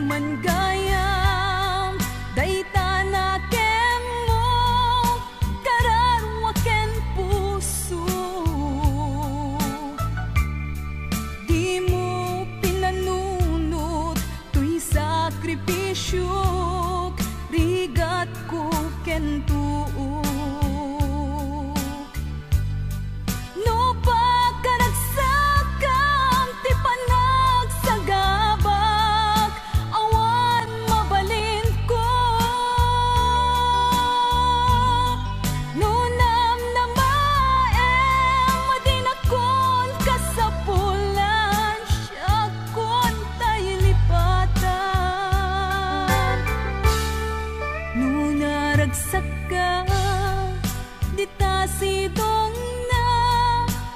man gayam, day sakripisyo rigat ko kentuo no pagkaragsakam ti panagsagabak awan mabalin ko no namnamaem madinakon kasapulan siya kon tayo lipatan no naragsak ka dita sidong na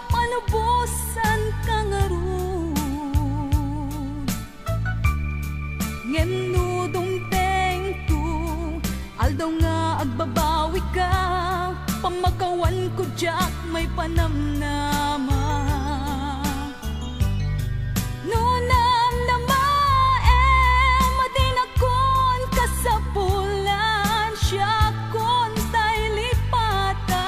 manubusan ka nga ron ngem no dumteng tu aldaw nga agbabawi ka pamakawan ko jak may panamnama no namnamaem madinakon kasapulan siya kon tay lipatan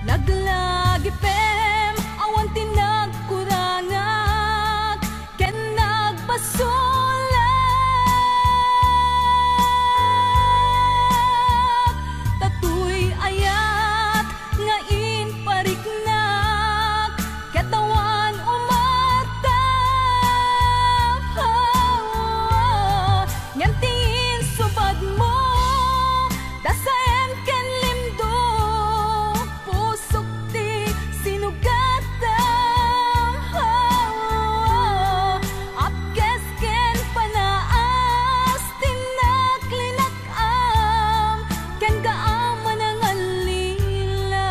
laglagi pem awan tinagkurangat ken nagpasulat tatuy ayat nga inpariknak katawan umatap ngem tingin subad mo dasaem ken limdo pusok ti sinugatam apkes ken panaas tinaklinakam ken kaaman ang alilaw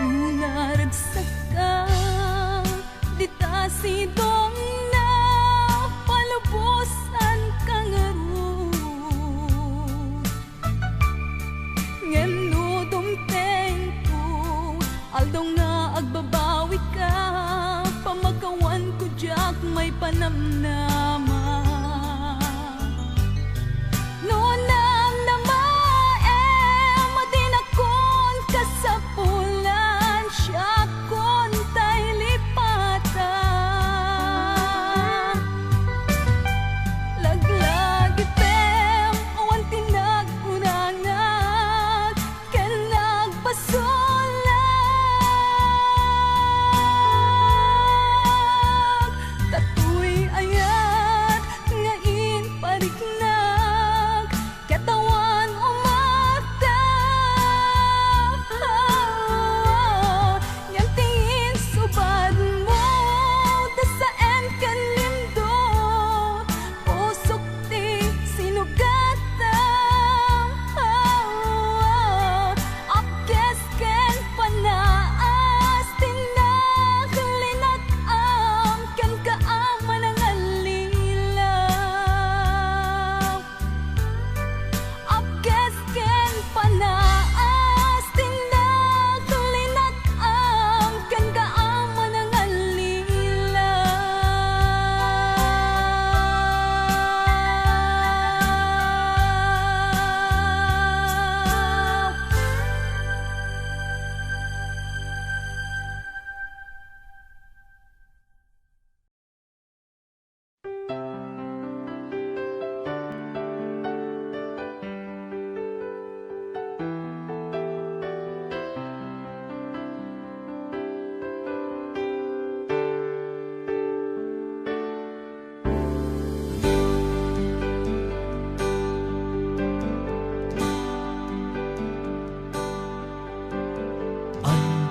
unaragsak ka dita sidong na palubusan ka nga ron ngem no dumteng ko aldaw nga agbabawi ka pamakawan ko jak may panamnama no namnamaem madinakon kasapulan siya kon tay lipatan laglagi pem awan tinagkurangat ken nagpasulat tatuy ayat nga inpariknak katawan umatap ngem tingin subad mo dasaem ken limdo pusok ti sinugatam apkes ken panaas tinaklinakam ken kaaman ang alilaw apkes ken panaas tinaklinakam ken kaaman ang alilaw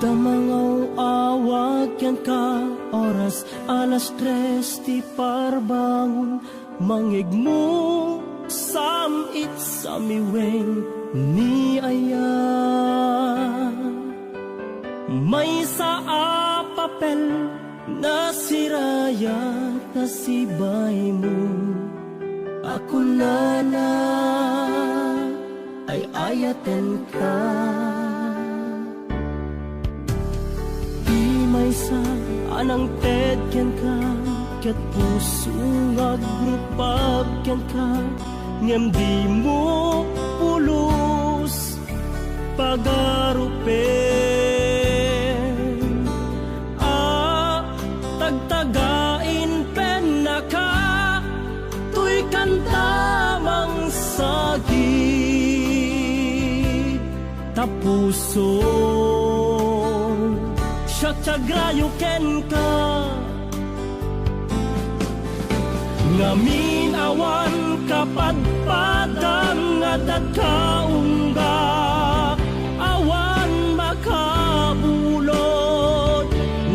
Damangaw awag yan ka oras alas 3 ti parbangon mangigmo samit samiweng ni aya may sa papel na siraya kasibay mo ako na ay ayaten ka. Di may sa anang tedyan ka, ket puso nga grupag ken ka, ngem di mo pulos pagarupen. Tagtagain pen na ka, tuy kantamang sagi tapuso siya tsagrayo ken ka. Ngamin awan kapadpadang adat kaunggak, awan makabulod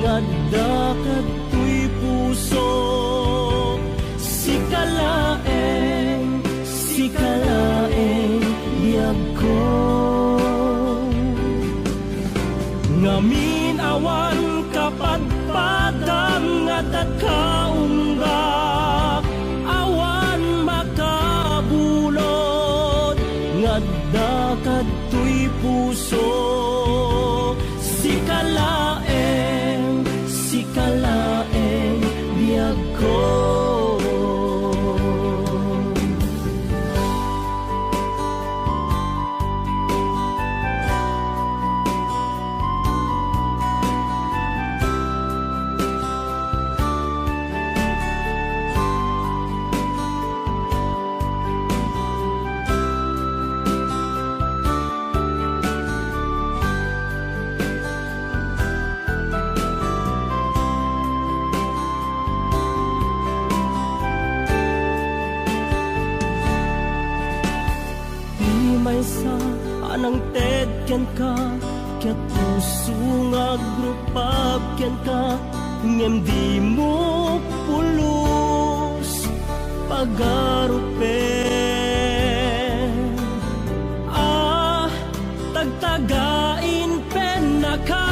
ngadakat tuy puso. Sikalaeng biyag ko. Ngamin awan kapadpadang adat kaunggak, awan makabulod ngadakat tuy puso. Sikalaeng biyag ko. Sa anang tedyan ka, ket puso nga grupag ken ka, ngem di mo pulos pagarupen. Tagtagain pen na ka,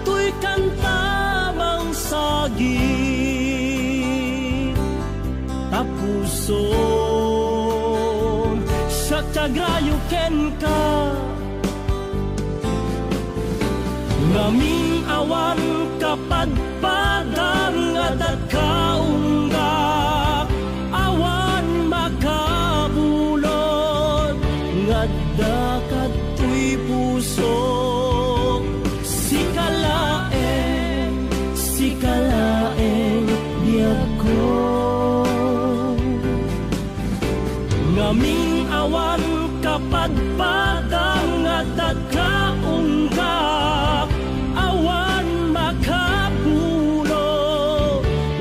tuy kantamang sagi tapuso tsagrayo ken ka. Ngamin awan kapadpadang adat kaunggak, awan makabulod ngadakat tuy puso. Sikalaeng biyag ko. Ngamin awan kapadpadang adat kaunggak, awan makabulod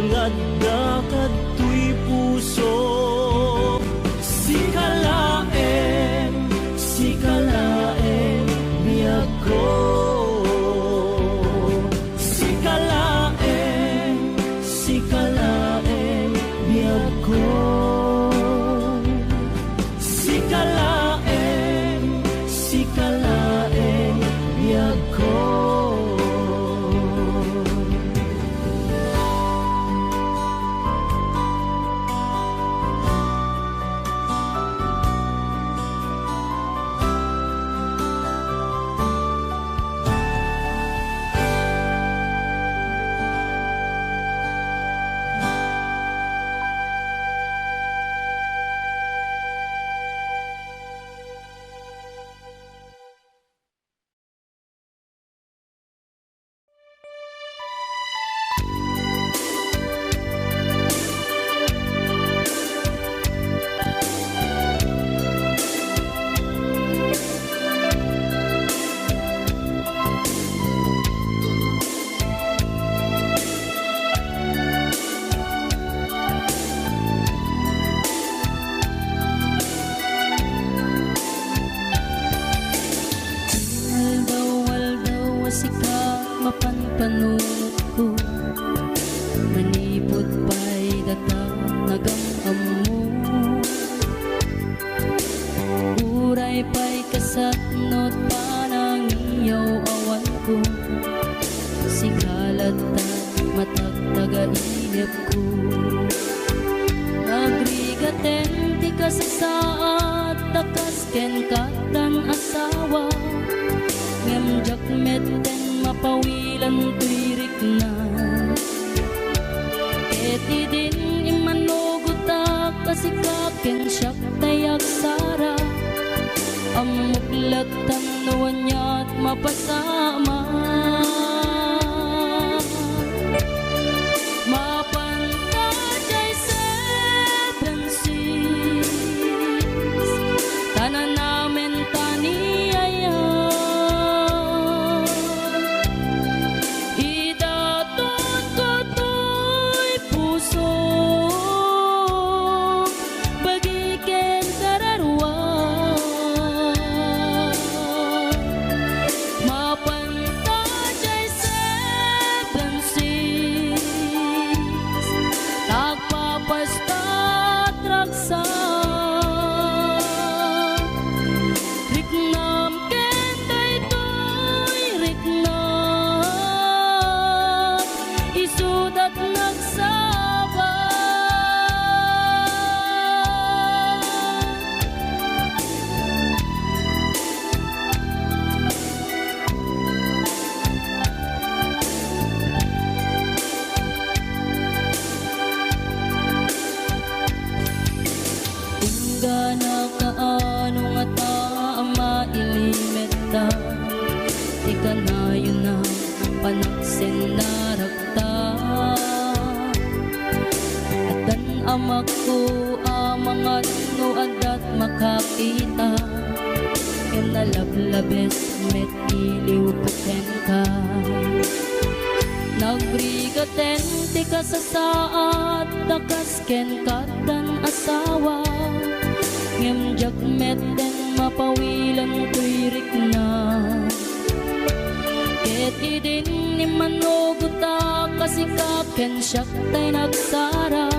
ngadakat tuy puso. Sikalaeng biyag ko. Sikalaeng biyag ko. Sikalaeng biyag ko. mapanpanunot ko, manipot pa'y datanagang amo. Uray pa'y kasatnot panang iyaw awan ko, sigalat at matagtaga inip ko. Nagriga gaten ti kasasaat takas ken katan asawa ngem jak meten mapawilan tuirik na eti din imanugutak kasikaken siyak tayak sara amuklatan nuwanyat mapasama tanan namin taniyaya idaton ko to'y puso bagiken kararwa mapantajay seven seas tagpapasta traksa riknam ken daytoy riknam isudat nagsaba Tinggana kaano nga taama ilimeta Ika na yun na panaksin na rakta Atan amak ko amangat no adat makakita Ken nalablabes met iliw puten ka Nagbrigaten ti kasasaat takas ken katan asawa ngem jak meten mapawilan tuirik na ket idin ni manuguta kasikaken siyak tay nagsara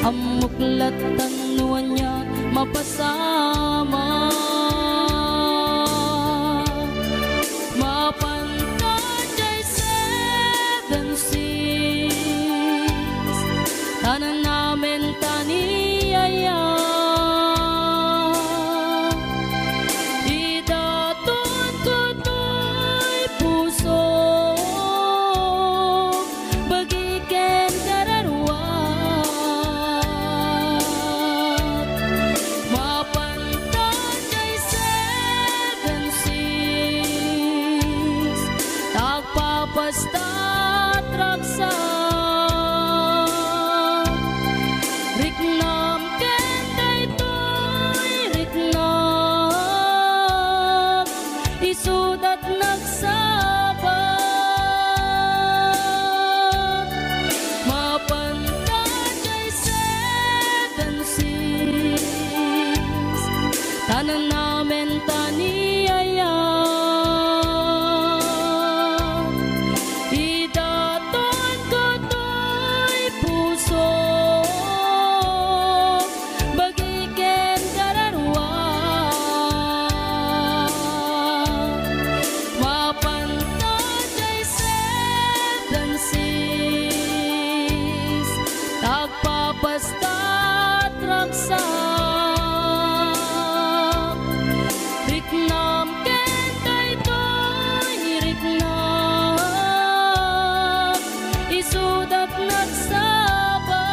amuklatan nuwanya mapasama mapantajay seven seas tanan namin taniyaya idaton ko to'y puso bagiken kararwa mapantajay seven seas tagpapasta traksa riknam ken daytoy riknam isudat nagsabat mapantajay seven seas tanan namin taniyaya idaton ko to'y puso bagiken kararwa mapantajay seven seas tagpapasta traksa riknam ken daytoy riknam isudat nagsaba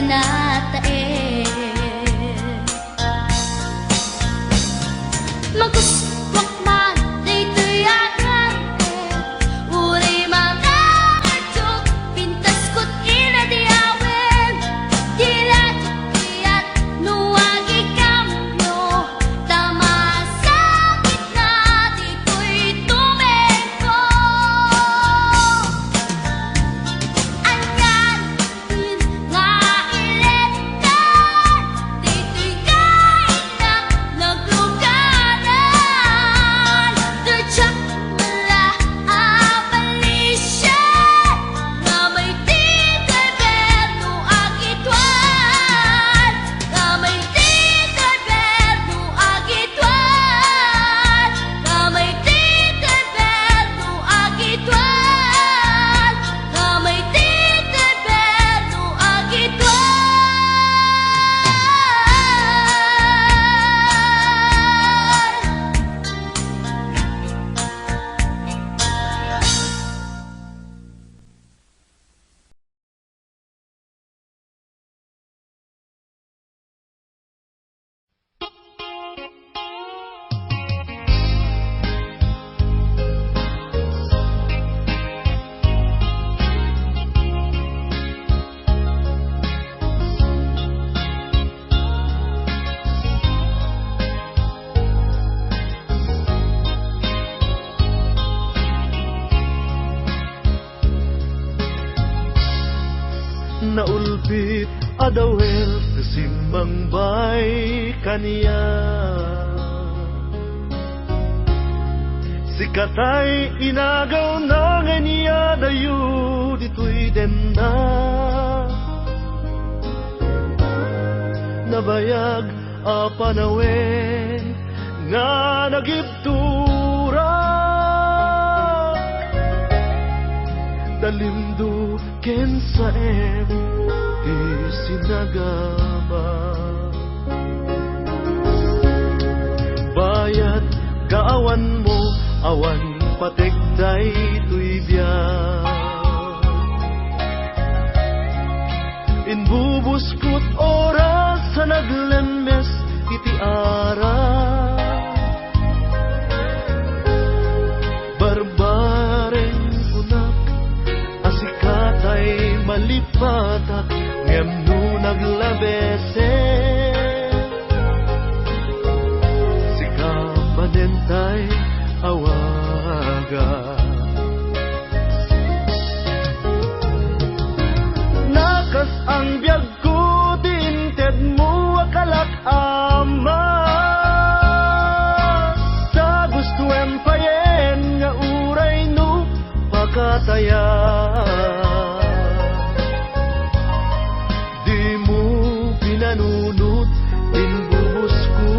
natae maguswak man dito'y agante uri mga adyok pintas ko't inadiawin dilat nuwagi kamyo tama sa gitna dito'y tumengko anyan nga iletan dito'y kainak nagluganan dutsak mula abalisyan nga may tigay berno agitwan nga may tigay berno agitwan nga may tigay berno agitwan nga may tigay berno agitwan Naulpit adawel kasimbang bay kaniya sikatay inagaw na niya dayo dito'y denda nabayag a panawen nga nagibtura dalimdo ken sa di sinagama bayat kaawan mo awan patekday tuy biyak inbubuskot oras sa naglemes iti ara barbareng unak asikatay malipatak ngem no naglabese sikamanentay awaga nakas ang biyag ko dinted mo akalak ama sa gusto empayen nga uray no pakataya nanunot inbubos ko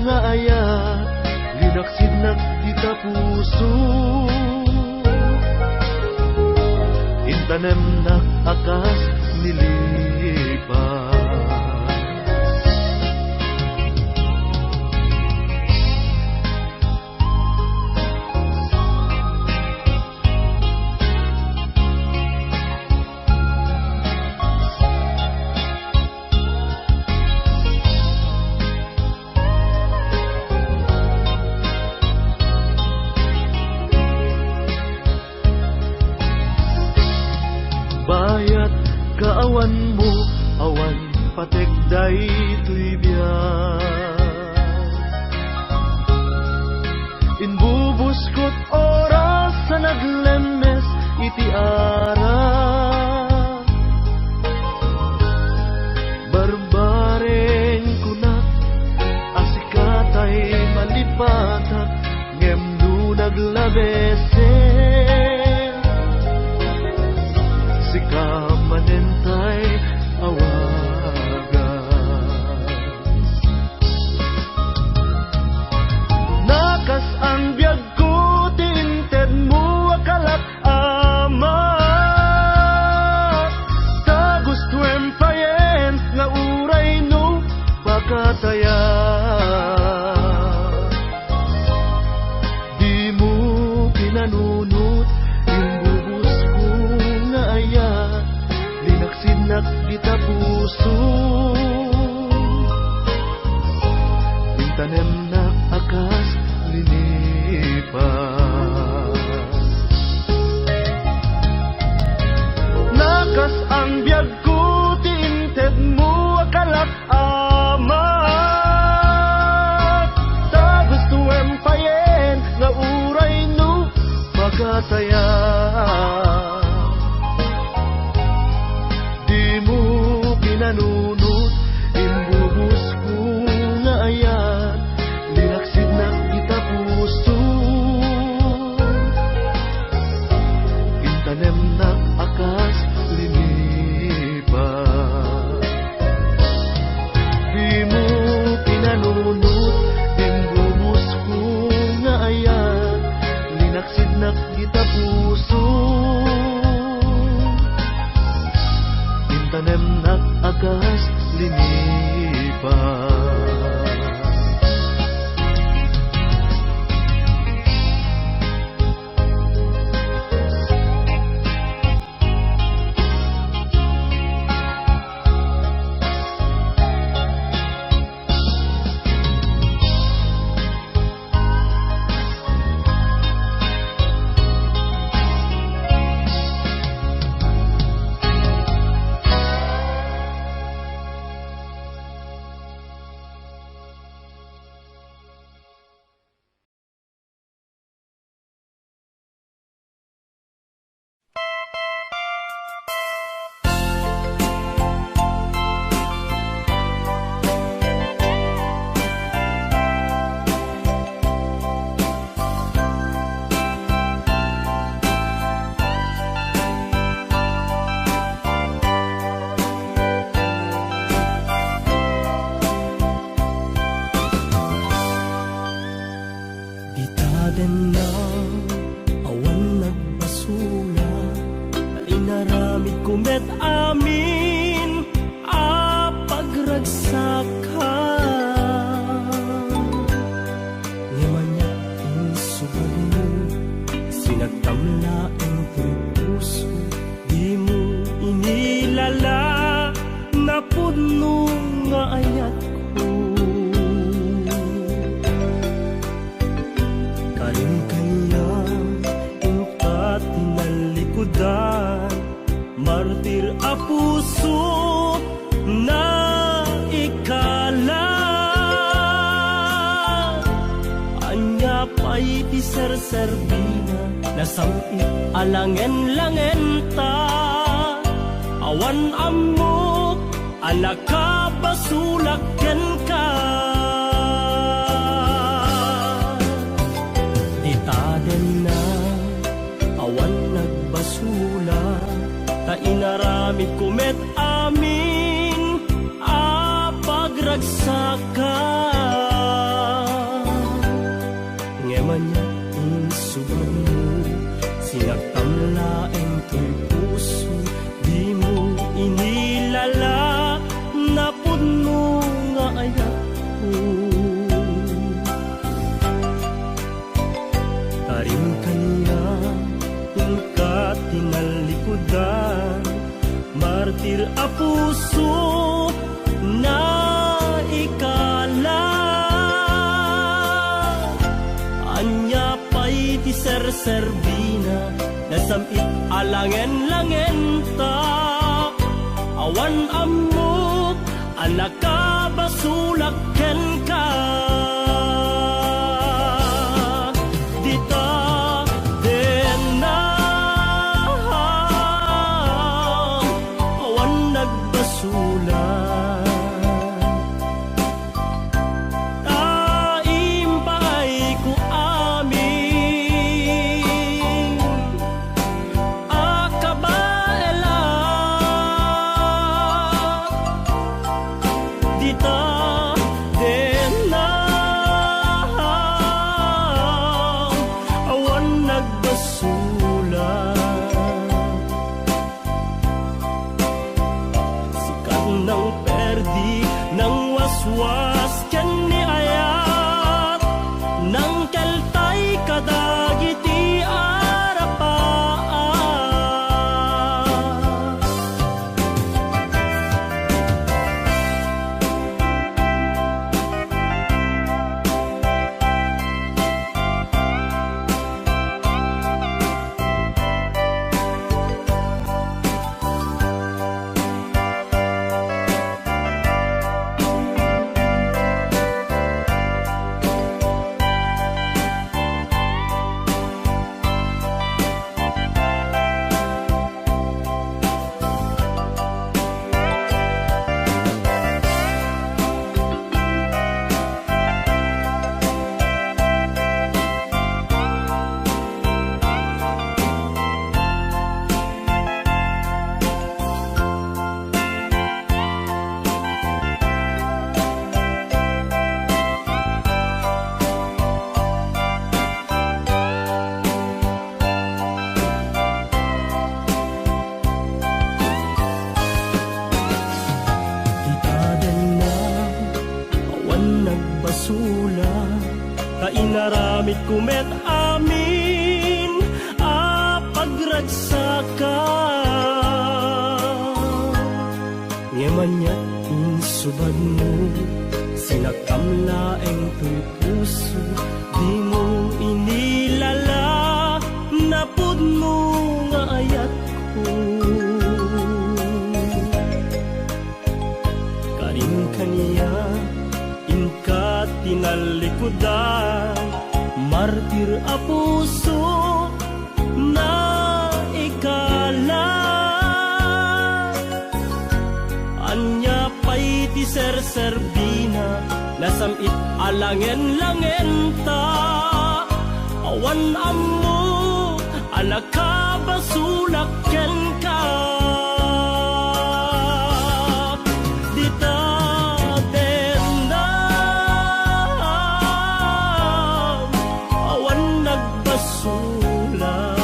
nga aya linaksid na kita puso intanem na akas nilipas bayat kaawan mo awan patekday tuy biyak inbubuskot oras sa naglemes iti ara barbareng kunak asikatay malipatak ngem no naglabese sikamanentay awaga nakas ang biyag ko tinted mo akalak ama sa gusto empayen nga uray no pakataya di mo pinanunot inbubos ko nga aya linaksid na Nakas ang biyag ko, tiinted mo akalak amat. Ta gusto empayen, nga uray no magataya. Di mo pinanunot, imbubus ko nga ayat, linaksid na kita puso. Intanem na akas linipan. Di mo pinanunot, imbubus ko nga ayat, linaksid na kita puso. Intanem na akas linipan. Itaden na awan nagbasula, inaramid kumet amin a pagragsakan. Ngimanya insugan mo, sinagtamlaeng puso, di mo inilala na puno nga ayat ko. Karin kaya ingkat tinalikudan, martir a puso na ikala. Anya pa'y ti serserbina, nasamit alangen-langen ta. Awan amok, alaka basulaken ka. Itaden na awan nagbasula, ta inaramid kumet amin a pagragsakan. Ngemanya insuban mo, sinagtamlaeng to'y puso, di mo inilala na puno nga ayat ko. Karin kanya ingkat tinalikudan, martir a puso na ikala. Anya pa'y ti serserbina, nasamit alangen-langen ta. Awan amok, alaka basulaken ka. Dita den na awan nagbasula, taimpay ko amin akabaela. Dita den na awan nagbasula, sikat ng perdi ng waswas ken ni ayat, nang keltay kadagiti arapaan. Aramid kumet amin a pagragsaka Ngemanyat insubad mo Sinakamlaeng to'y puso Di mo inilala Napud mo nga ayat ko Karin kaniya Inka tinalikudan Martir a puso Na ikala Anya pa'y ti ser-serbina Nasamit alangen langenta Awan ammo Alakabasulakken ka Dita denam Awan nagbasulat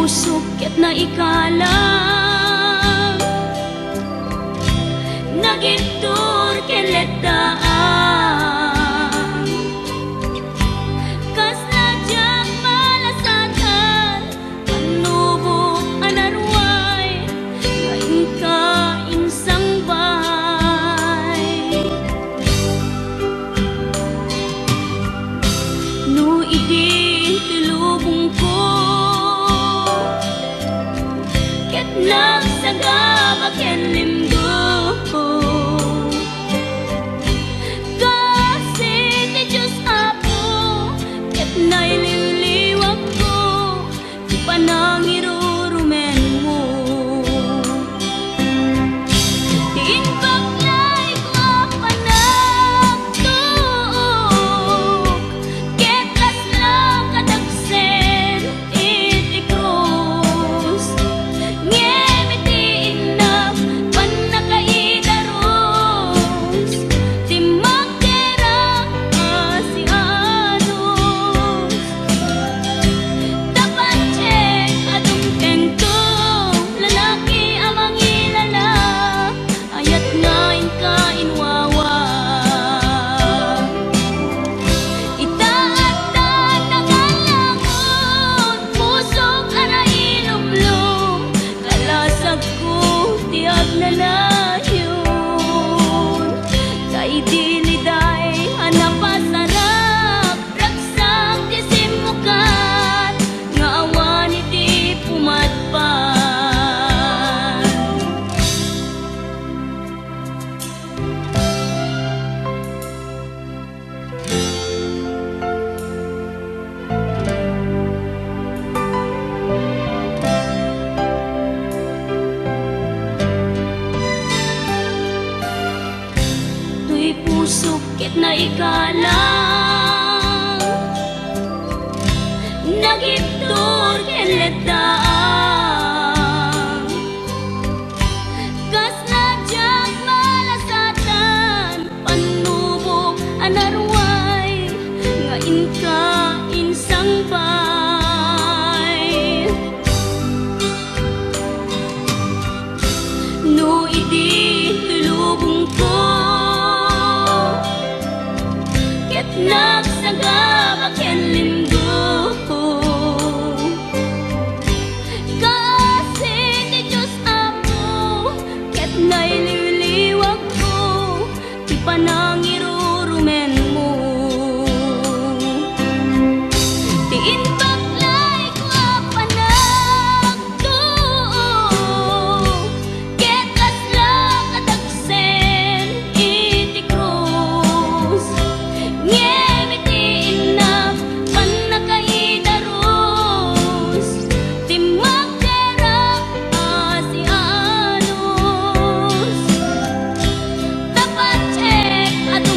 Sukit na ikalang Nagitur keletaan Kas na diyang malasakan Panubo anarway Ngayon ka insang bahay No idin tilubong ko Nagsagabak yan limbo puso ket na ikalang nagiptor ken letang kas nadyag malasatan panubok anarway nga inka insang bay no idi tulubong ko ket nagsagabak ken limgo kasi ti Diyos ako ket naililiwag ko ti panangirurumen mo ti inbaklay ko a panagtuo ket kasla kadagsen iti krus ngem iti inap panakaidarus ti magderang asianos tapat check adu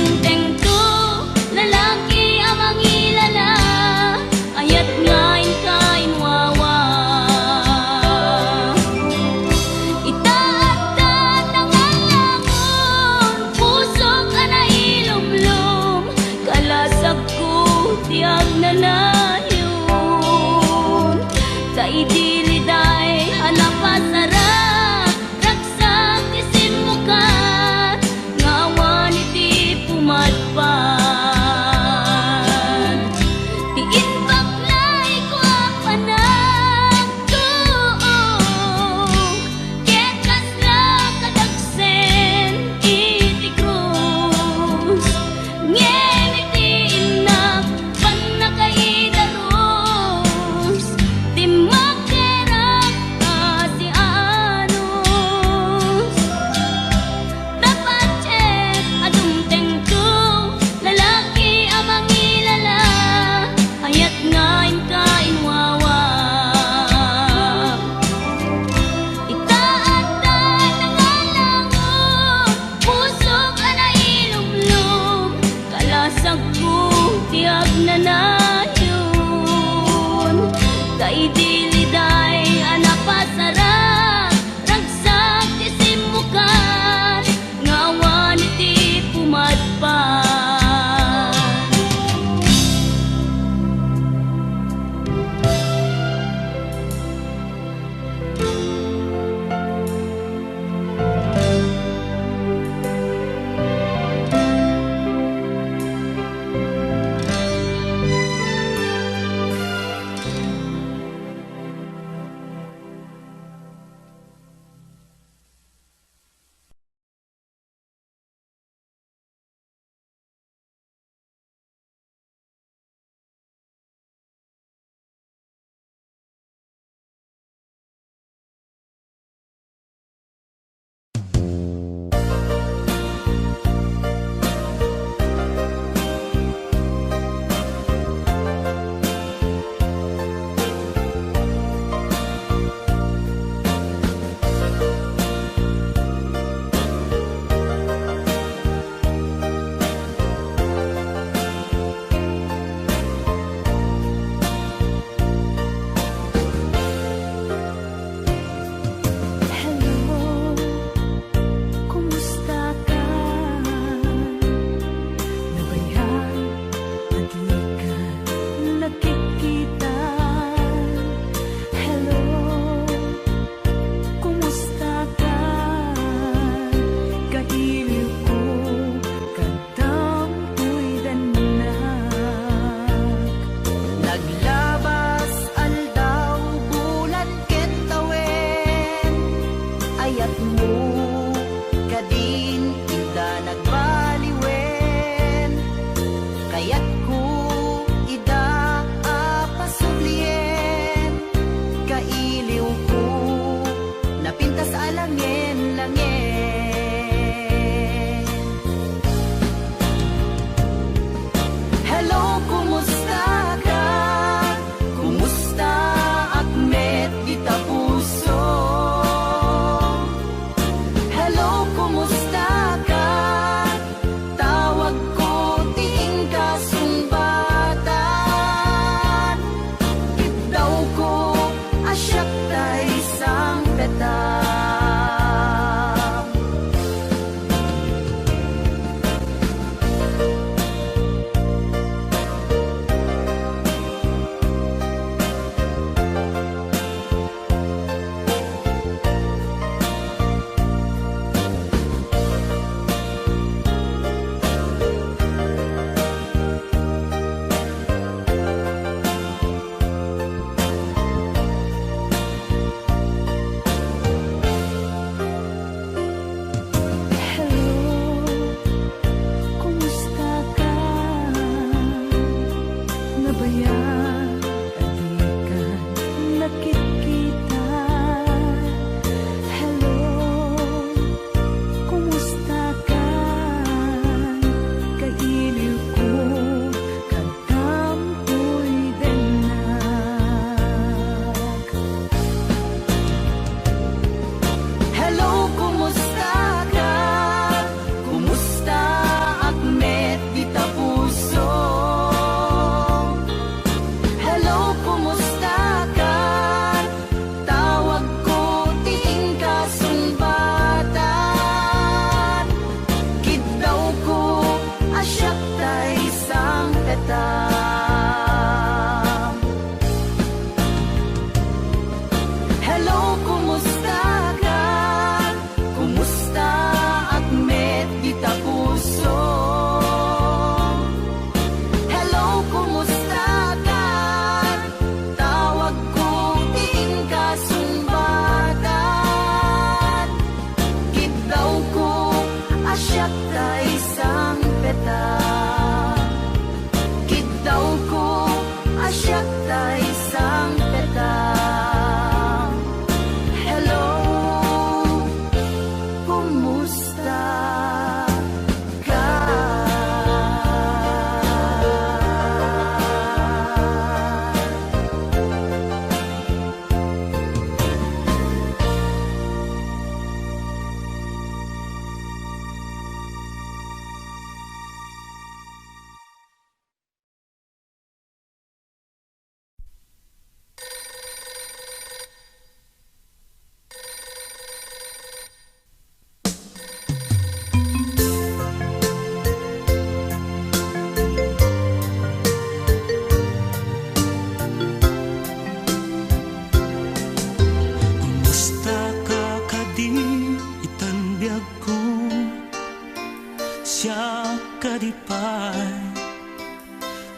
kadipay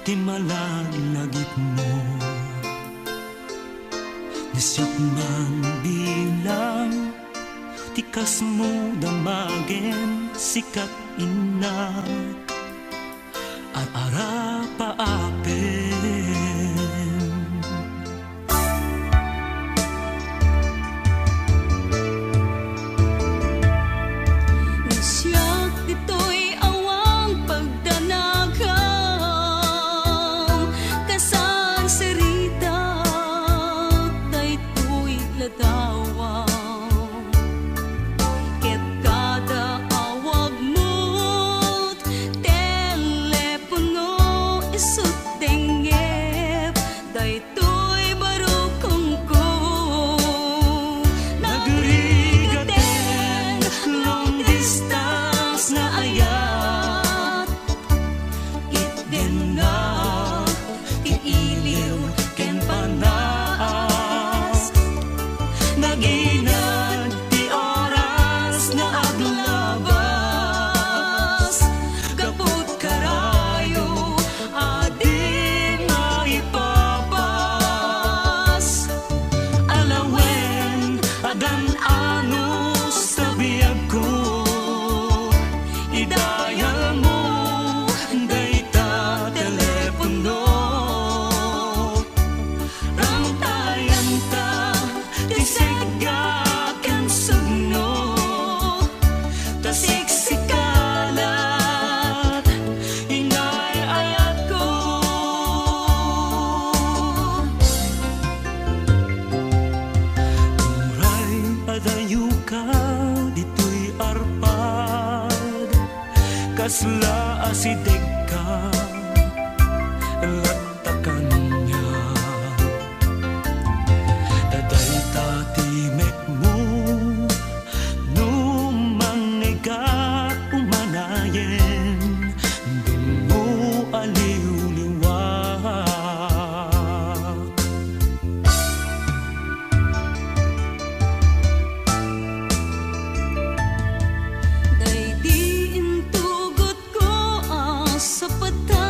ti malalagip mo nisyak man bilang tikas mo damagen sikat inak at arapa apen Nasyak dito'y awang pagdanagam kasan serita daytoy ladawang ket kada awag mo't telepono isut dengep daytoy barukong ko nagrigaten long distance na ayat itden na iiliw ken panas naginad ti oras na aglabas kaput karayo adin na ipabas alawen adan anus sa biyag ko idayal mo dayta telepono ramtayan ta ti segaken sugno tasiksikalat inay ayat ko Turay adayu ka dito'y arpad kasla asideg ka latakan niya daday tatimek mo numangnigat umanayen dungo aliw-liwak Daydi intugot ko sa pata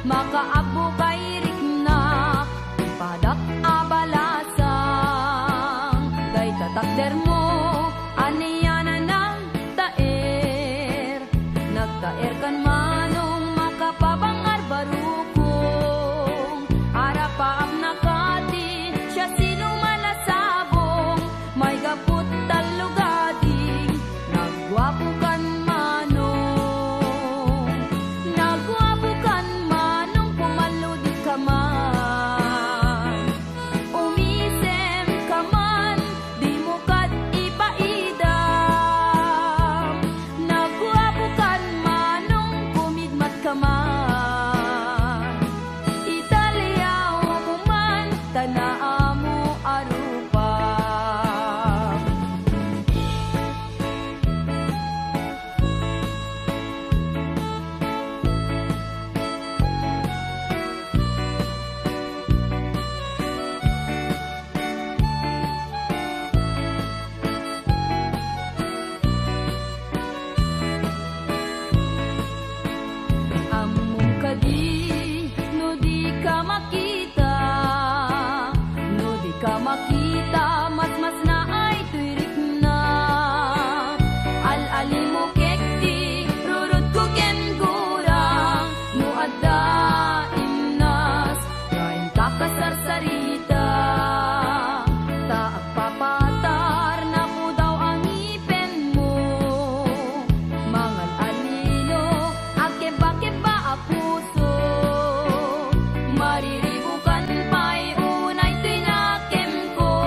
makaabo kay rikna, ipadak abalasang, kay tatakder mo, aniyana ng taer, nagtaer kan manong makapabangar barukong, arapaap nakati, siya sino malasabong, may gaput talugading, nagwapo kan manong, nagwapo kan manong, pumaludi ka man, umisem ka man, di mo kat ipaidam, nagwapo kan manong, kumidmat ka man, Italiyaw mo man, tanaa mo arupa. Among kadi, no di ka makita, no di ka makita, mas na ay tuirik na. Al-ali mo kekti, rurut ko ken gurang, no adda imnas, kain kakasarsarita. Taak papatar na po daw ang ipen mo, mangan alino, akeba-keba a puso, mariribukan pa'y unay tinakem ko,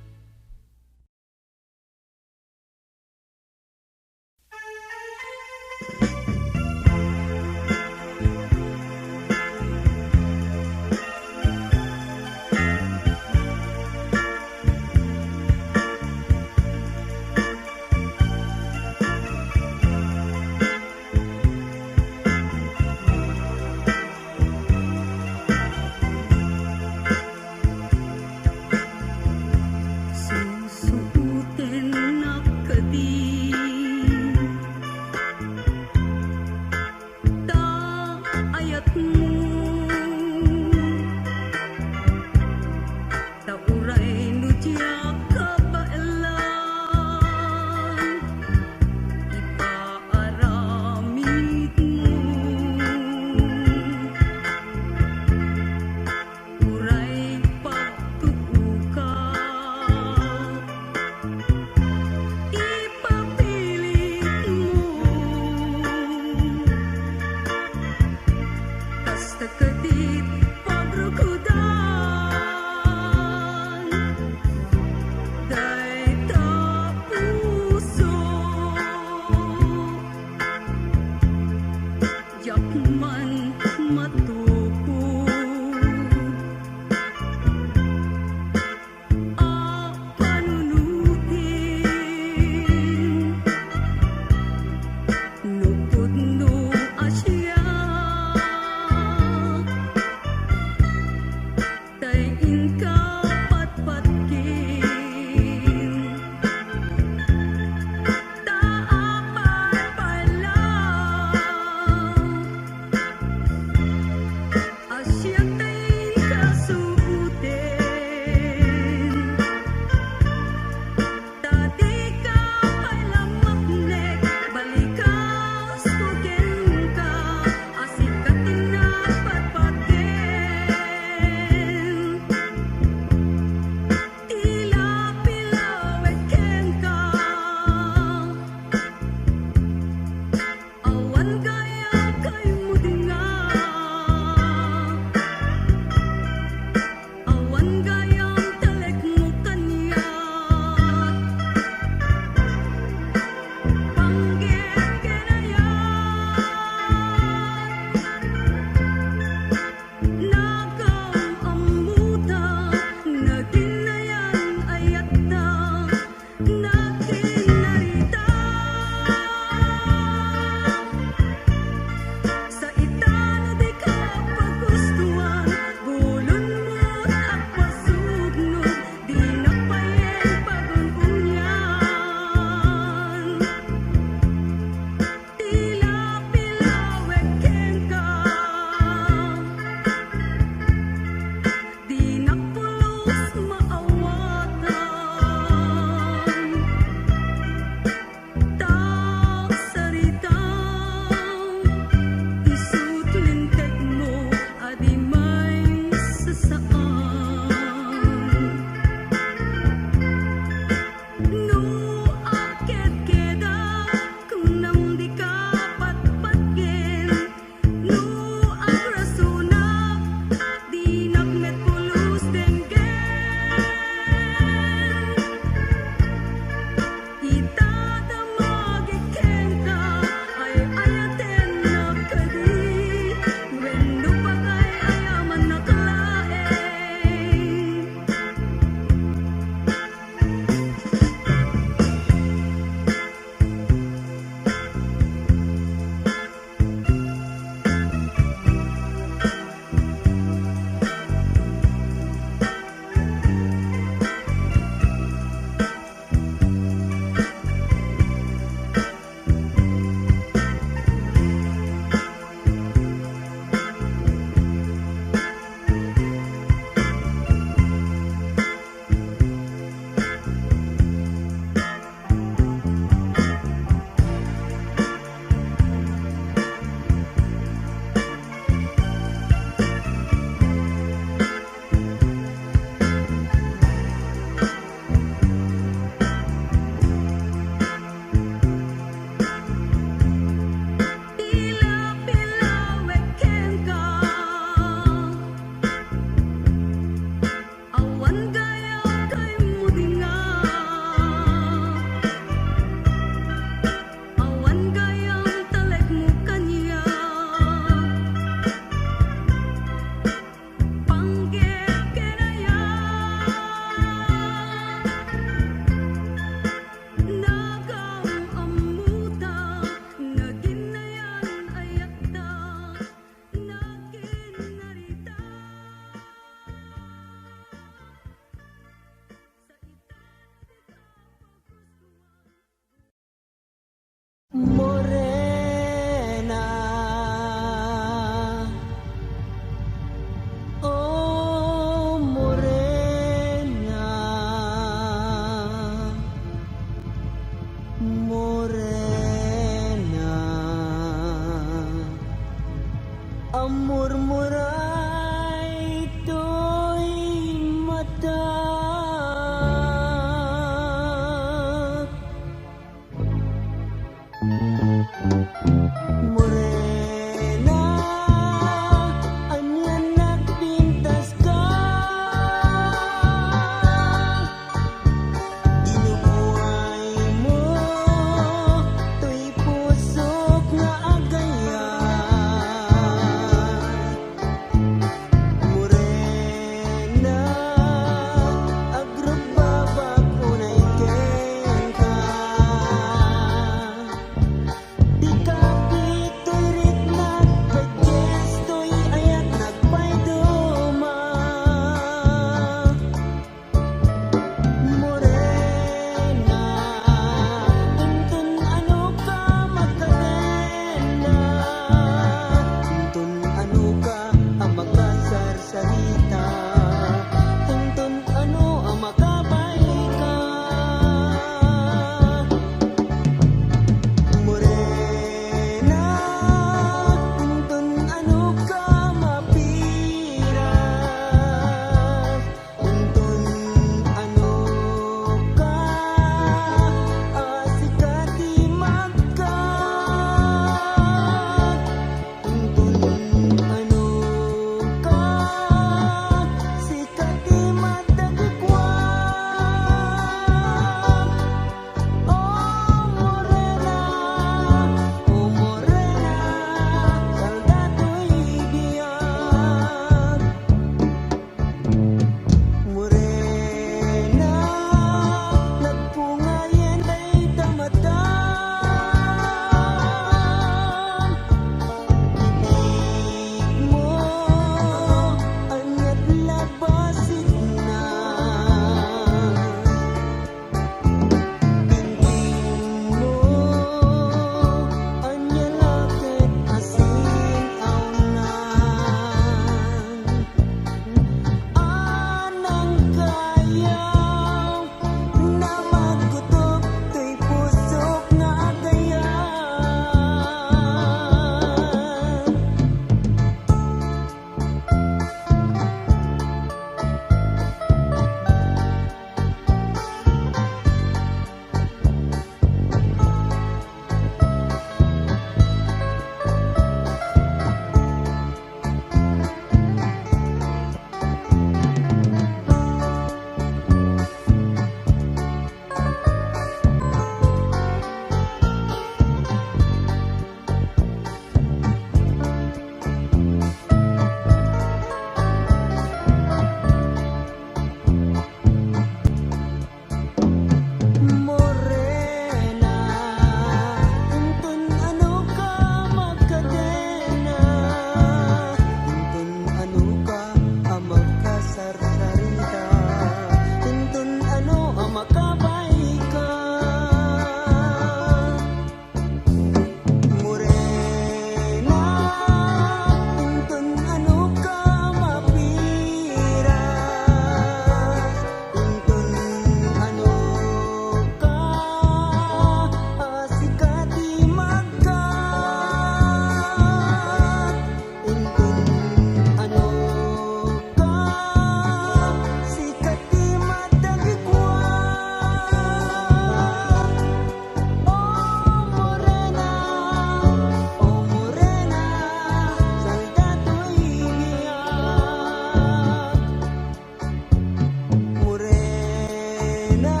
morena,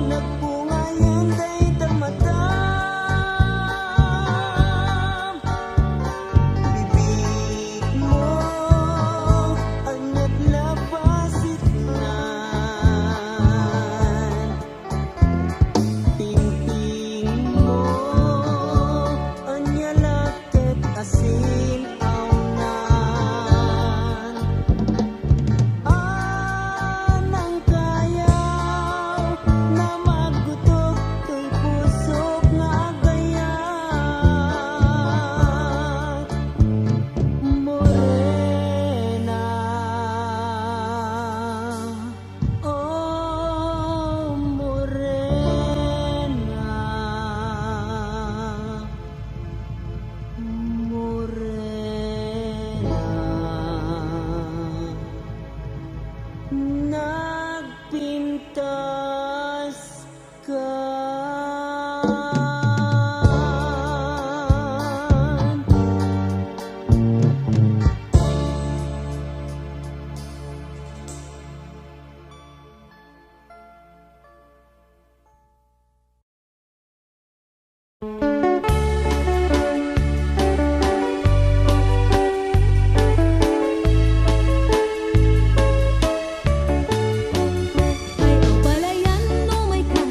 nagpungayan day tamatam. Bibig mo, anyat labasit nan. Tingting mo, anya laket asin aunan. Anang kayaw na maggutok to'y pusok nga agayat. Morena, oh morena, morena, nagpintas ka. Ay, ang palayan no may kan,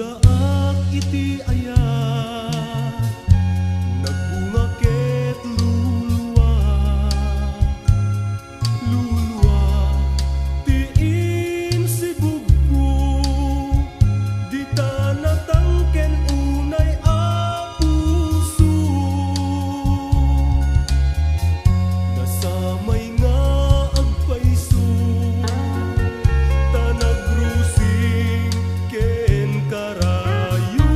Bulaak iti ayat, nagbunga ket luluwa, luluwa, tiin si bugko, di ta natangken unay a puso. Nasamay nga agpaiso, ta nagrusing ken karayo.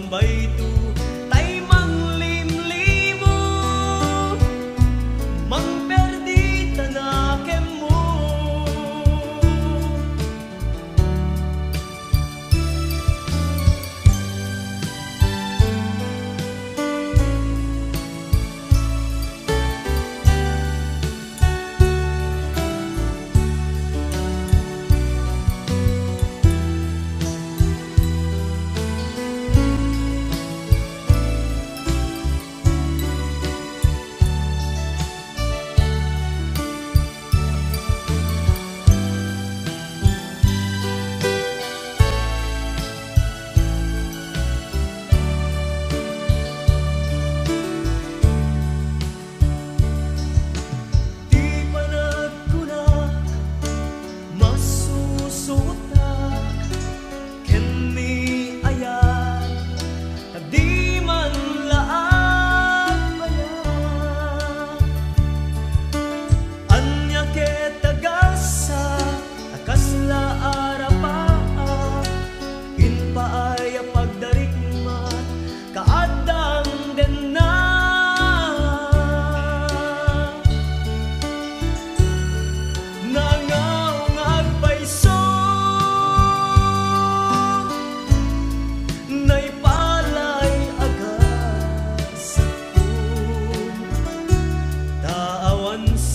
Sumambay tu tay manglimlimo, mangperdi tanakem mo.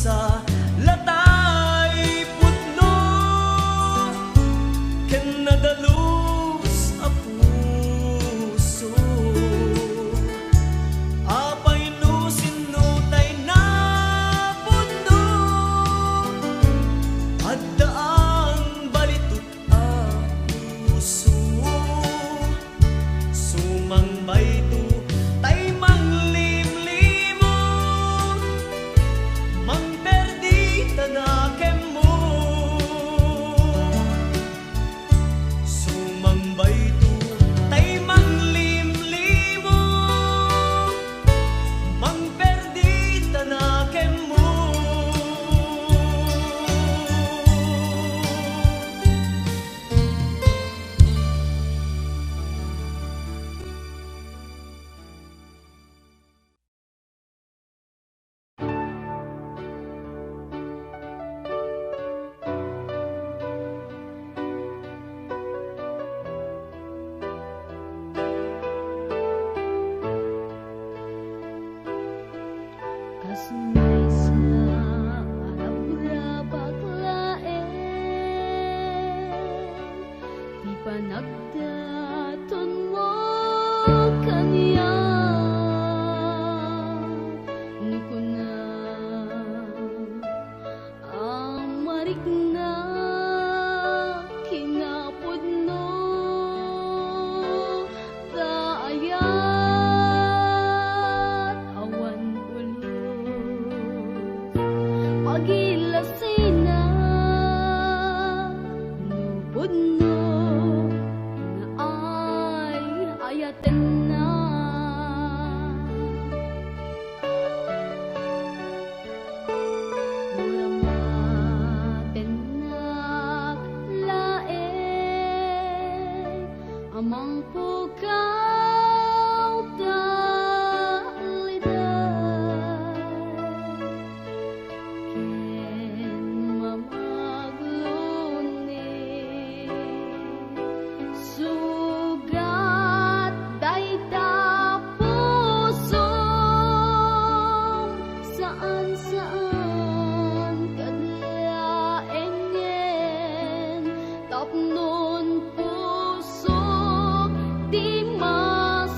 Sa latay putno ken nadalus a puso, apay lusin no tay na putno, adda ang balitut a puso. Sumambay tu tay manglimlimo, mangperdi tanakem mo. Sumambay tu tay manglimlimo, mangperdi tanakem mo. Kasunay sa alabra baklae, di pa nagdaton mo kaniya. Nuko na ang marigna kinapod no daayat awan pagilasina nubod no na ay ayaten na. Muramaten na lae amang pukaw daliday. Ken mamagluni sugat dayta pusong saan-saan kadlaengen tapnon pusok di mas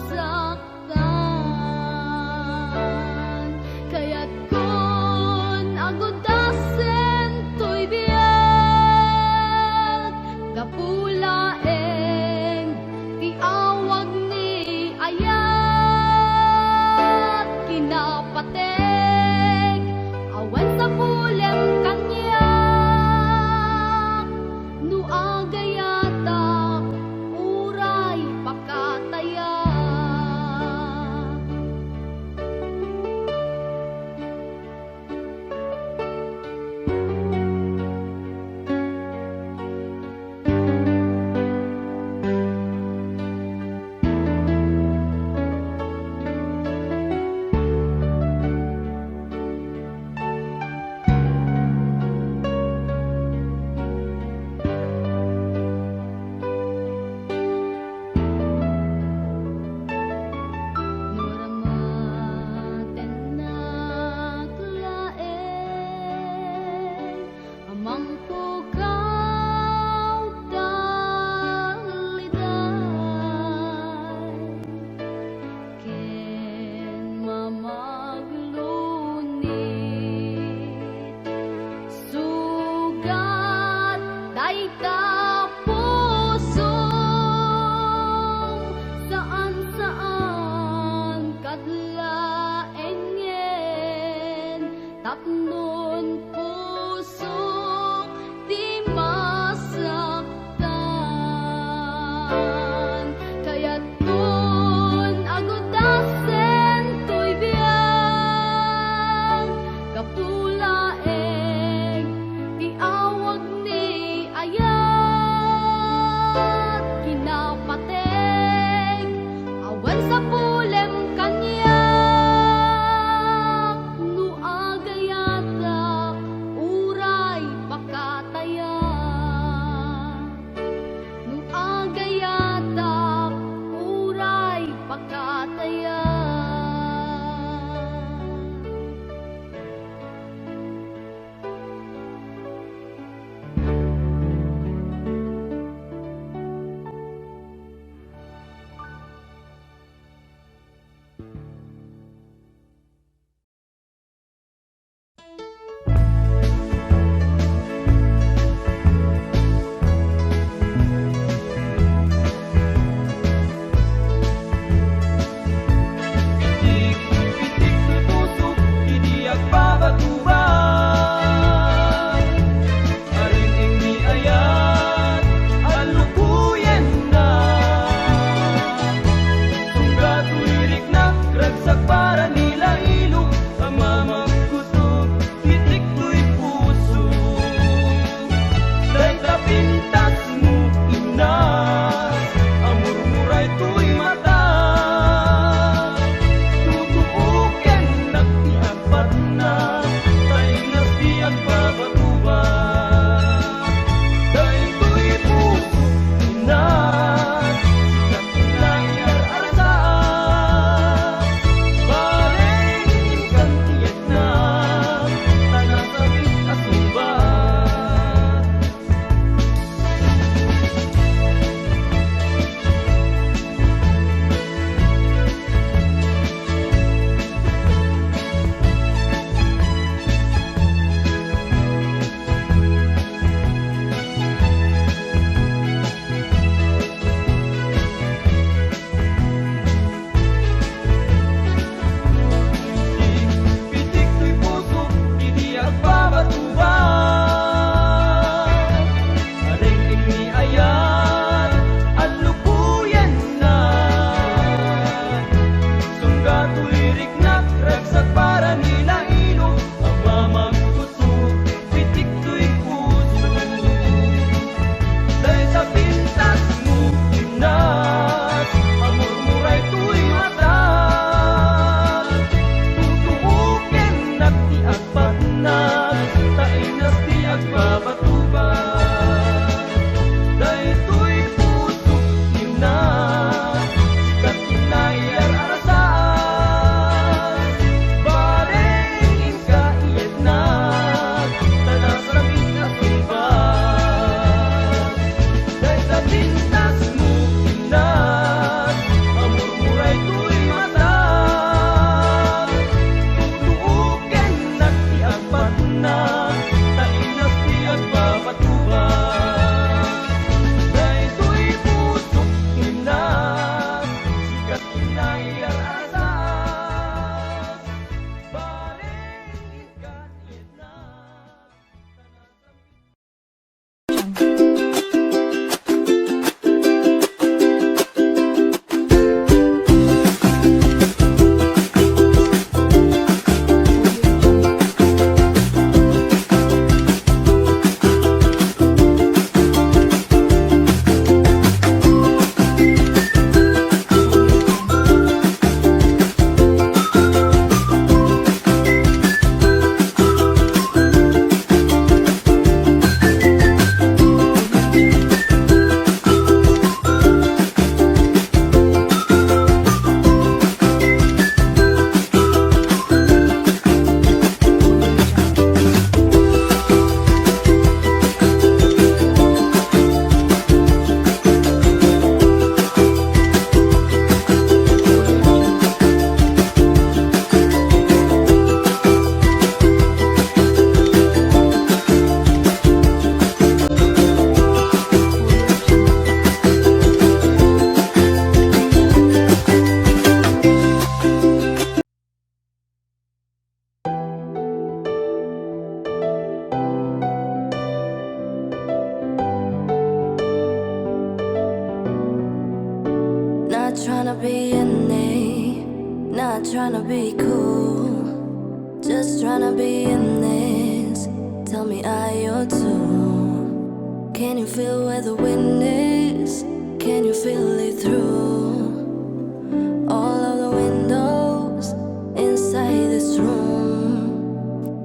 Not tryna be innate, not tryna be cool, just tryna be in this. Tell me, are you too? Can you feel where the wind is? Can you feel it through all of the windows inside this room?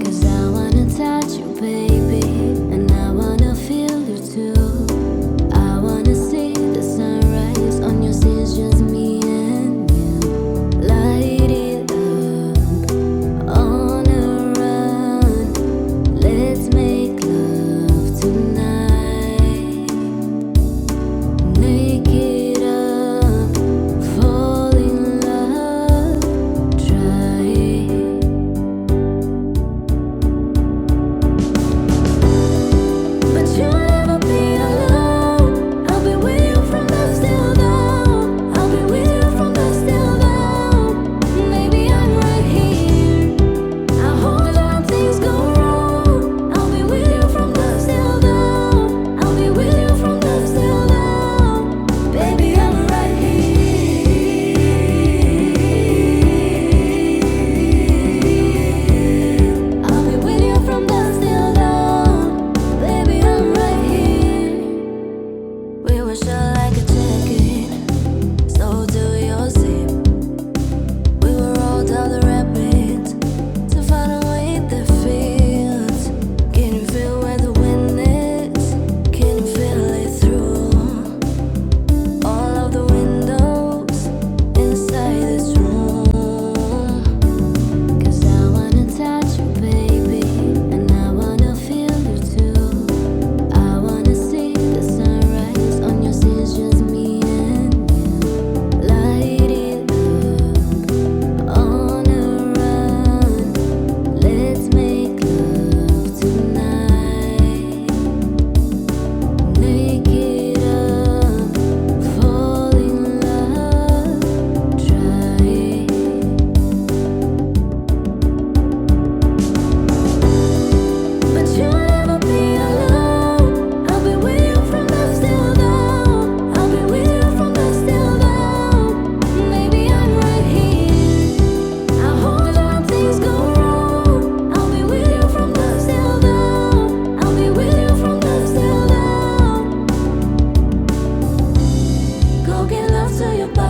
'Cause I wanna touch you, baby, and I wanna feel you too. I wanna see the sunrise on your skin, just me and you. Light it up on a run. Let's make love tonight. Make it up, fall in love, try it. But you'll never be alone. I'll be with you from dusk till dawn. I'll be with you from dusk till dawn. Maybe I'm right here. I hold it when things go wrong. I'll be with you from dusk till dawn. I'll be with you from dusk till dawn. Baby, I'm right here. I'll be with you from dusk till dawn. Baby, I'm right here. We were shut like a jacket, so do your zip. We will roll down the rapids to find a way that feels. Can you feel where the wind is? Can you feel it through all of the windows inside this room? 'Cause I wanna touch you, baby, and I wanna feel you too. I wanna see the sunrise on your skin, just me and you. Light it up on a run. Let's make love tonight. Make it up, fall in love, try it. But you'll never be alone. I'll be with you from dusk till dawn. I'll be with you from dusk till dawn. Maybe I'm right here. I hold it when things go wrong. I'll be with you from dusk till dawn. I'll be with you from dusk till dawn. Go get love to your body.